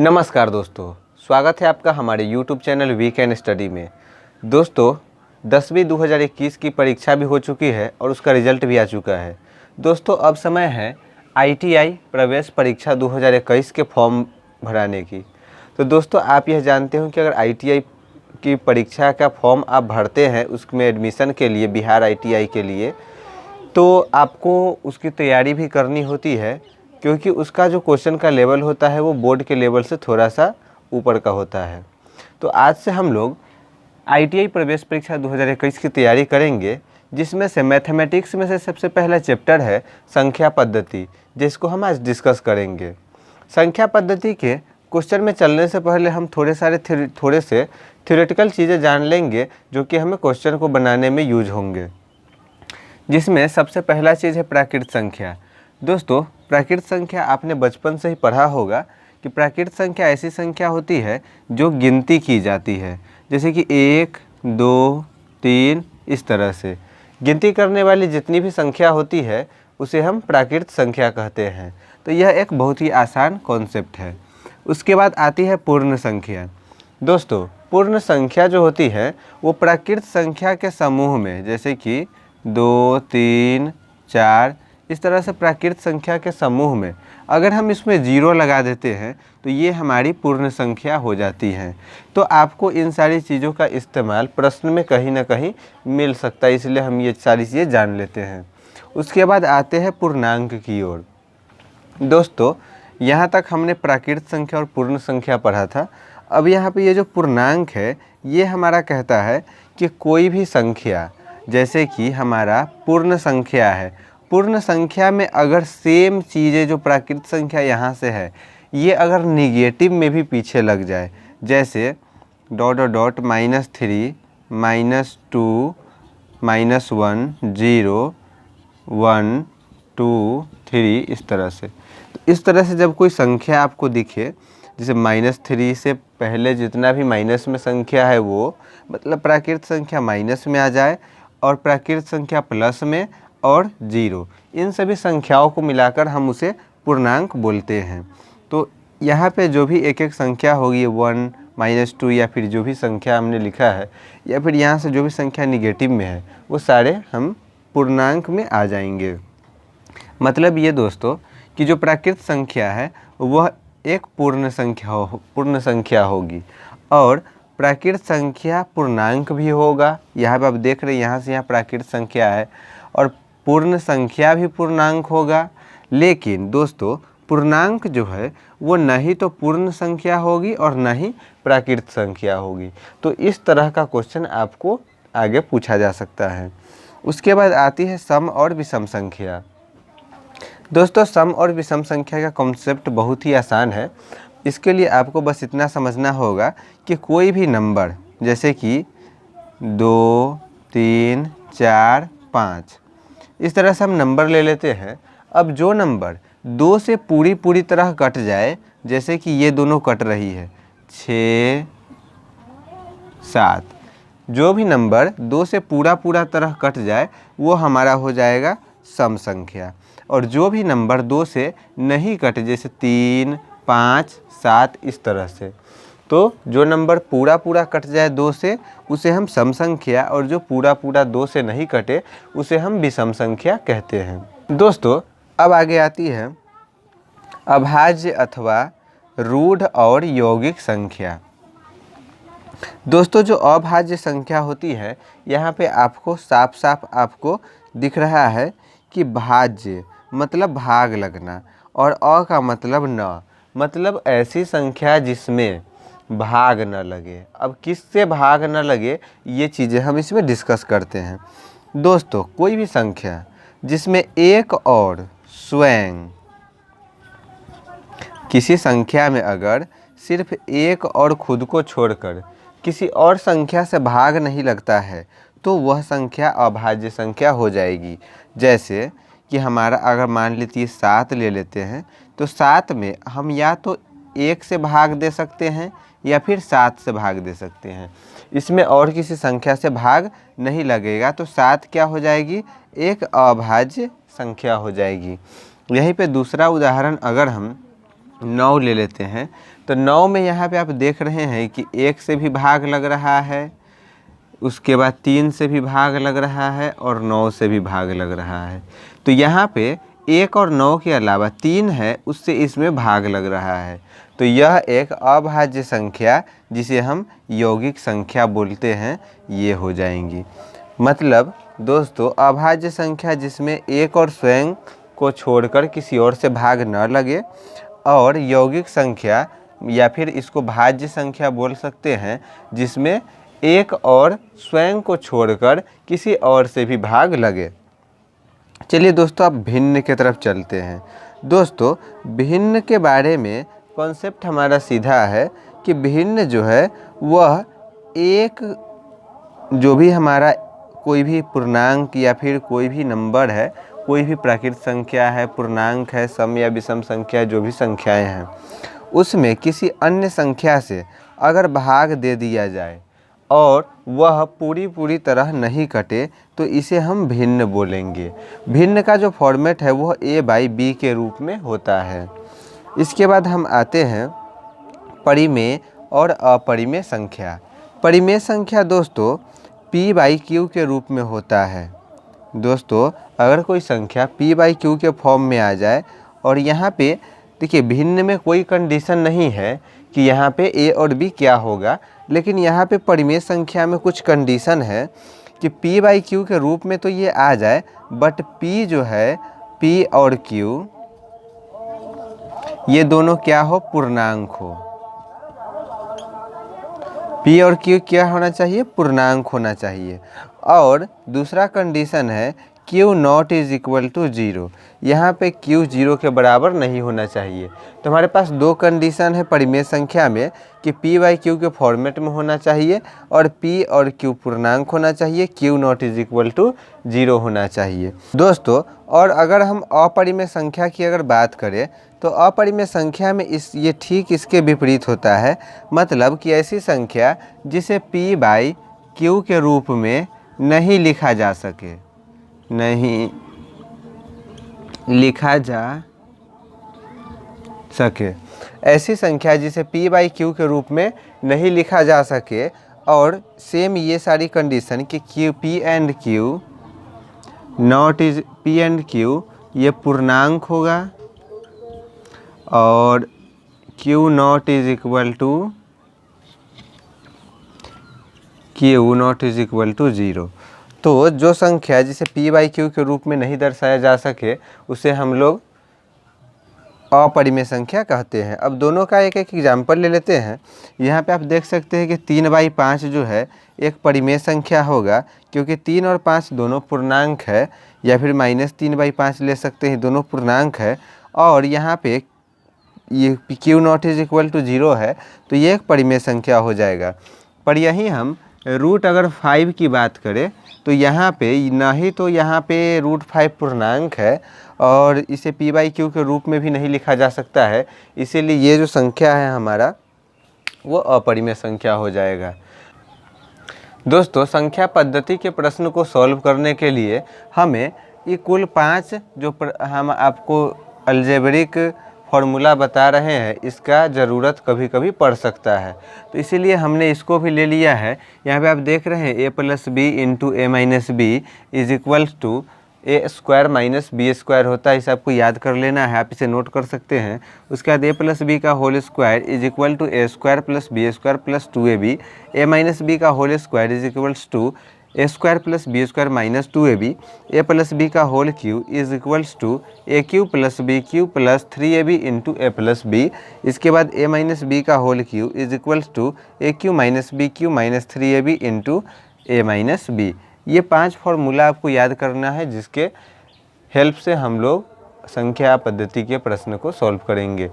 नमस्कार दोस्तों, स्वागत है आपका हमारे YouTube चैनल वीकेंड स्टडी में। दोस्तों 10वीं 2021 की परीक्षा भी हो चुकी है और उसका रिजल्ट भी आ चुका है। दोस्तों अब समय है ITI प्रवेश परीक्षा 2021 के फॉर्म भराने की। तो दोस्तों आप यह जानते हो कि अगर ITI की परीक्षा का फॉर्म आप भरते हैं उसमें एडमिशन के लिए, बिहार ITI के लिए, तो आपको उसकी तैयारी भी करनी होती है, क्योंकि उसका जो क्वेश्चन का लेवल होता है वो बोर्ड के लेवल से थोड़ा सा ऊपर का होता है। तो आज से हम लोग ITI प्रवेश परीक्षा 2021 की तैयारी करेंगे, जिसमें से मैथमेटिक्स में से सबसे पहला चैप्टर है संख्या पद्धति, जिसको हम आज डिस्कस करेंगे। संख्या पद्धति के क्वेश्चन में चलने से पहले हम थोड़े से थ्योरेटिकल चीज़ें जान लेंगे जो कि हमें क्वेश्चन को बनाने में यूज होंगे, जिसमें सबसे पहला चीज़ है प्राकृत संख्या। दोस्तों प्राकृत संख्या आपने बचपन से ही पढ़ा होगा कि प्राकृत संख्या ऐसी संख्या होती है जो गिनती की जाती है, जैसे कि 1, 2, 3 इस तरह से गिनती करने वाली जितनी भी संख्या होती है उसे हम प्राकृत संख्या कहते हैं। तो यह एक बहुत ही आसान कॉन्सेप्ट है। उसके बाद आती है पूर्ण संख्या। दोस्तों पूर्ण संख्या जो होती है वो प्राकृत संख्या के समूह में, जैसे कि 2, 3, 4 इस तरह से प्राकृत संख्या के समूह में अगर हम इसमें 0 लगा देते हैं तो ये हमारी पूर्ण संख्या हो जाती है। तो आपको इन सारी चीज़ों का इस्तेमाल प्रश्न में कहीं ना कहीं मिल सकता है, इसलिए हम ये सारी चीज़ें जान लेते हैं। उसके बाद आते हैं पूर्णांक की ओर। दोस्तों यहाँ तक हमने प्राकृत संख्या और पूर्ण संख्या पढ़ा था। अब यहाँ पे ये जो पूर्णांक है ये हमारा कहता है कि कोई भी संख्या, जैसे कि हमारा पूर्ण संख्या है, पूर्ण संख्या में अगर सेम चीज़ें जो प्राकृत संख्या यहाँ से है ये अगर निगेटिव में भी पीछे लग जाए, जैसे ... -3 -2 -1 0 1 2 3 इस तरह से। तो इस तरह से जब कोई संख्या आपको दिखे, जैसे -3 से पहले जितना भी माइनस में संख्या है वो मतलब प्राकृत संख्या माइनस में आ जाए और प्राकृत संख्या प्लस में और 0, इन सभी संख्याओं को मिलाकर हम उसे पूर्णांक बोलते हैं। तो यहाँ पे जो भी एक एक संख्या होगी 1 -2 या फिर जो भी संख्या हमने लिखा है या फिर यहाँ से जो भी संख्या निगेटिव में है वो सारे हम पूर्णांक में आ जाएंगे। मतलब ये दोस्तों कि जो प्राकृत संख्या है वह एक पूर्ण संख्या होगी और प्राकृत संख्या पूर्णांक भी होगा। यहाँ पे आप देख रहे हैं यहाँ से यहाँ प्राकृत संख्या है और पूर्ण संख्या भी पूर्णांक होगा। लेकिन दोस्तों पूर्णांक जो है वो न ही तो पूर्ण संख्या होगी और न ही प्राकृत संख्या होगी। तो इस तरह का क्वेश्चन आपको आगे पूछा जा सकता है। उसके बाद आती है सम और विषम संख्या। दोस्तों सम और विषम संख्या का कॉन्सेप्ट बहुत ही आसान है। इसके लिए आपको बस इतना समझना होगा कि कोई भी नंबर, जैसे कि 2, 3, 4, 5 इस तरह से हम नंबर ले लेते हैं। अब जो नंबर 2 से पूरी तरह कट जाए, जैसे कि ये दोनों कट रही है 6, 7, जो भी नंबर 2 से पूरा तरह कट जाए वो हमारा हो जाएगा सम संख्या। और जो भी नंबर 2 से नहीं कटे, जैसे 3, 5, 7 इस तरह से, तो जो नंबर पूरा कट जाए 2 से उसे हम सम संख्या और जो पूरा 2 से नहीं कटे उसे हम विषम संख्या कहते हैं। दोस्तों अब आगे आती है अभाज्य अथवा रूढ़ और यौगिक संख्या। दोस्तों जो अभाज्य संख्या होती है यहाँ पे आपको साफ आपको दिख रहा है कि भाज्य मतलब भाग लगना और अ का मतलब न, मतलब ऐसी संख्या जिसमें भाग न लगे। अब किससे भाग न लगे ये चीज़ें हम इसमें डिस्कस करते हैं। दोस्तों कोई भी संख्या जिसमें एक और स्वयं, किसी संख्या में अगर सिर्फ एक और खुद को छोड़कर किसी और संख्या से भाग नहीं लगता है तो वह संख्या अभाज्य संख्या हो जाएगी। जैसे कि हमारा अगर मान लीजिए 7 ले लेते हैं तो 7 में हम या तो 1 से भाग दे सकते हैं या फिर 7 से भाग दे सकते हैं। इसमें और किसी संख्या से भाग नहीं लगेगा तो 7 क्या हो जाएगी, एक अभाज्य संख्या हो जाएगी। यहीं पे दूसरा उदाहरण अगर हम 9 ले लेते हैं। तो 9 में यहाँ पे आप देख रहे हैं कि 1 से भी भाग लग रहा है, उसके बाद 3 से भी भाग लग रहा है और 9 से भी भाग लग रहा है। तो यहाँ पे 1 और 9 के अलावा 3 है, उससे इसमें भाग लग रहा है। तो यह एक अभाज्य संख्या जिसे हम यौगिक संख्या बोलते हैं, ये हो जाएंगी। मतलब दोस्तों अभाज्य संख्या जिसमें एक और स्वयं को छोड़कर किसी और से भाग न लगे, और यौगिक संख्या या फिर इसको भाज्य संख्या बोल सकते हैं जिसमें एक और स्वयं को छोड़कर किसी और से भी भाग लगे। चलिए दोस्तों अब भिन्न की तरफ चलते हैं। दोस्तों भिन्न के बारे में कॉन्सेप्ट हमारा सीधा है कि भिन्न जो है वह एक जो भी हमारा कोई भी पूर्णांक या फिर कोई भी नंबर है, कोई भी प्राकृत संख्या है, पूर्णांक है, सम या विषम संख्या, जो भी संख्याएं हैं, उसमें किसी अन्य संख्या से अगर भाग दे दिया जाए और वह पूरी तरह नहीं कटे तो इसे हम भिन्न बोलेंगे। भिन्न का जो फॉर्मेट है वह a/b के रूप में होता है। इसके बाद हम आते हैं परिमेय और अपरिमेय संख्या। परिमेय संख्या दोस्तों p/q के रूप में होता है। दोस्तों अगर कोई संख्या p/q के फॉर्म में आ जाए और यहाँ पे देखिए भिन्न में कोई कंडीशन नहीं है कि यहाँ पे a और b क्या होगा, लेकिन यहाँ पे परिमेय संख्या में कुछ कंडीशन है कि p/q के रूप में तो ये आ जाए, बट p जो है, p और q ये दोनों क्या हो, पूर्णांक हो। p और q क्या होना चाहिए, पूर्णांक होना चाहिए। और दूसरा कंडीशन है q not is equal to 0। यहाँ पे q 0 के बराबर नहीं होना चाहिए। तो हमारे पास दो कंडीशन है परिमेय संख्या में कि p/q के फॉर्मेट में होना चाहिए और p और q पूर्णांक होना चाहिए, q not is equal to 0 होना चाहिए। दोस्तों और अगर हम अपरिमेय संख्या की अगर बात करें तो अपरिमेय संख्या में ये ठीक इसके विपरीत होता है। मतलब कि ऐसी संख्या जिसे p/q के रूप में नहीं लिखा जा सके, नहीं लिखा जा सके, ऐसी संख्या जिसे p/q के रूप में नहीं लिखा जा सके। और सेम ये सारी कंडीशन कि p and q not is p and q ये पूर्णांक होगा और q not is equal to 0। तो जो संख्या जिसे p/q के रूप में नहीं दर्शाया जा सके उसे हम लोग अपरिमेय संख्या कहते हैं। अब दोनों का एक एक एग्जाम्पल ले लेते हैं। यहाँ पे आप देख सकते हैं कि 3/5 जो है एक परिमेय संख्या होगा, क्योंकि 3 और 5 दोनों पूर्णांक है, या फिर -3/5 ले सकते हैं, दोनों पूर्णांक है। और यहाँ पे ये q not is equal to 0 है, तो ये एक परिमेय संख्या हो जाएगा। पर यहीं हम रूट अगर 5 की बात करें तो यहाँ पे नहीं, तो यहाँ पे √5 पूर्णांक है और इसे p/q के रूप में भी नहीं लिखा जा सकता है, इसीलिए ये जो संख्या है हमारा वो अपरिमेय संख्या हो जाएगा। दोस्तों संख्या पद्धति के प्रश्न को सॉल्व करने के लिए हमें ये कुल 5 जो हम आपको अलजेब्रिक फॉर्मूला बता रहे हैं इसका ज़रूरत कभी कभी पड़ सकता है, तो इसीलिए हमने इसको भी ले लिया है। यहाँ पे आप देख रहे हैं a+b into a-b is equals to a² - b² होता है। इसे आपको याद कर लेना है, आप इसे नोट कर सकते हैं। उसके बाद a+b का whole square is equal to a² + b² + 2ab, a-b का whole square is equals to a² + b² - 2ab, a+b का whole cube is equals to a³ + b³ + 3ab into a+b। इसके बाद a-b का whole cube is equals to a³ - b³ - 3ab into a-b। ये 5 formula आपको याद करना है, जिसके हेल्प से हम लोग संख्या पद्धति के प्रश्न को सॉल्व करेंगे।